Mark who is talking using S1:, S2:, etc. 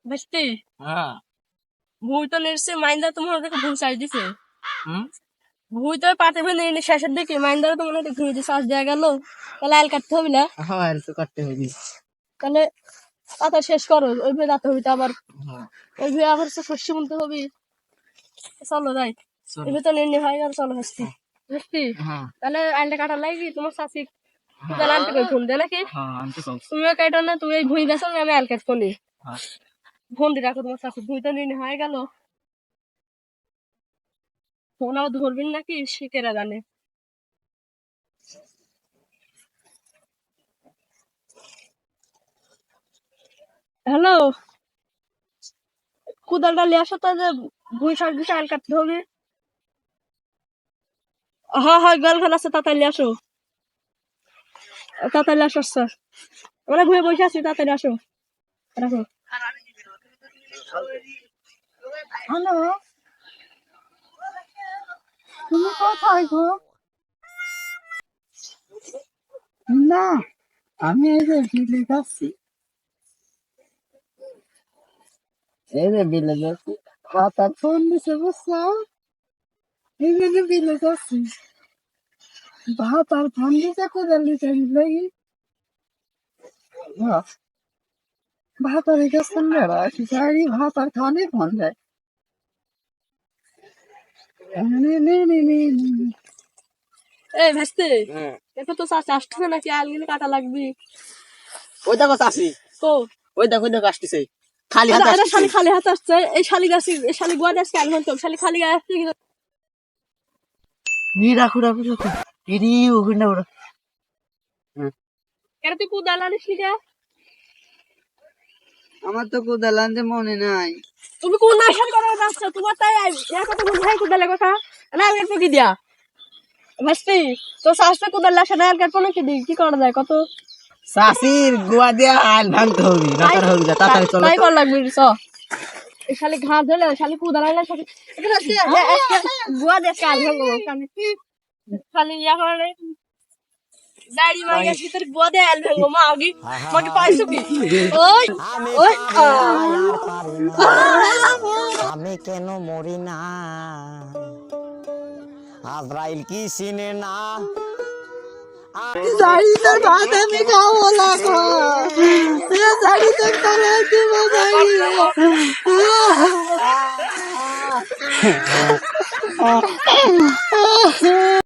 S1: বুঝতি
S2: হ্যাঁ
S1: ভুই তো নেছে মাইন্দা তোমার ওদেরকে ভুল চাই দিছে
S2: হুম
S1: ভুই তো পাতে ফেলে নিয়ে শেষের দিকে মাইন্দা তোমার ওদের ঘুরে দিয়ে চাষ দেওয়া গেল তাহলে আল কাটতে হবে না
S2: হ্যাঁ আর তো কাটতে হবে
S1: তাহলে পাতা শেষ করো ওই ভেবে যাতে হবে আবার
S2: হ্যাঁ
S1: ওই ভেবে আবার শস্য বুনতে হবে চলো যাই
S2: চলো।
S1: এই তো নির্ণয় হয় আর চলো হাসছি বুঝতি
S2: হ্যাঁ
S1: তাহলে আলটা কাটা লাগি তোমার চাষি তাহলে আনতে কই ফোন দে নাকি
S2: হ্যাঁ আনতে কও
S1: তুমিও কাটো না তুমি ভুই বেছো আমি আল কাট ফোন
S2: হ্যাঁ
S1: ফোন দি রাখো তোমার চাষি ভুই তো নির্ণয় হয়ে গেল ফোন আবার ধরবেন নাকি শিখেরা জানে হ্যালো কুদালটা নিয়ে আসো তো যে ভুই শাক দিছে আল কাটতে হবে হ্যাঁ হ্যাঁ গালখান আছে তাড়াতাড়ি আসো তাড়াতাড়ি আসো স্যার আমরা ঘুরে বসে আছি তাড়াতাড়ি আসো রাখো
S3: হ্যালো তুমি কোথায় গো? না আমি এই যে বিলে যাচ্ছি হঠাৎ ফোন দিছে বুঝছো এই যে বিলে যাচ্ছি ভাত আর ফোন দিছে কোদাল দিতে লাগি ভাত আর গেছেন বেড়া খিচাড়ি ভাত আর খানে ফোন দেয়
S1: এই ভাসতে
S2: হ্যাঁ
S1: এটা তো চাষ আসছে নাকি আলগিলে কাটা লাগবে
S2: ওই দেখো চাষি
S1: তো
S2: ওই দেখো আসতেছে খালি হাতে
S1: আরে
S2: আসতেছে
S1: শালি খালি হাতে আসছে এই শালি গাছি এই শালি গোয়া গাছ কেন হতো শালি খালি গায়ে আসছে
S2: রাখো ইরি ওখানে ওরা
S1: কেন তুই কুদাল আনিস নি কে?
S3: আমার তো কোদাল আনতে মনে নাই
S1: তুমি কোন নাশন করে যাচ্ছ তোমার তাই এর কথা বলছি ভাই কুদালের কথা না আমি একটু কি দিয়া ভাসতে তো শাস্তে কুদাল লাসা না আর কাটবো নাকি দি কি করা যায় কত
S2: চাষির গোয়া দিয়া আল ভাঙতে হবে রাখার হবে না তাড়াতাড়ি চলো
S1: তাই কর লাগবে চ এই শালি ঘাস ধরে শালি কুদাল আনলে শালি গোয়া দেশ কাজ হলো শালি ইয়া করে দাড়ি মাগের ভিতর গোয়া দে আল ভেঙ্গো মা আগি মাকে পাইছো কি ওই ওই
S4: আমি কেন মরি না আজরাইল কি চিনে না
S3: জানি তোর ভাত আমি খাবো না গো জানি তোর তারা দিব জানি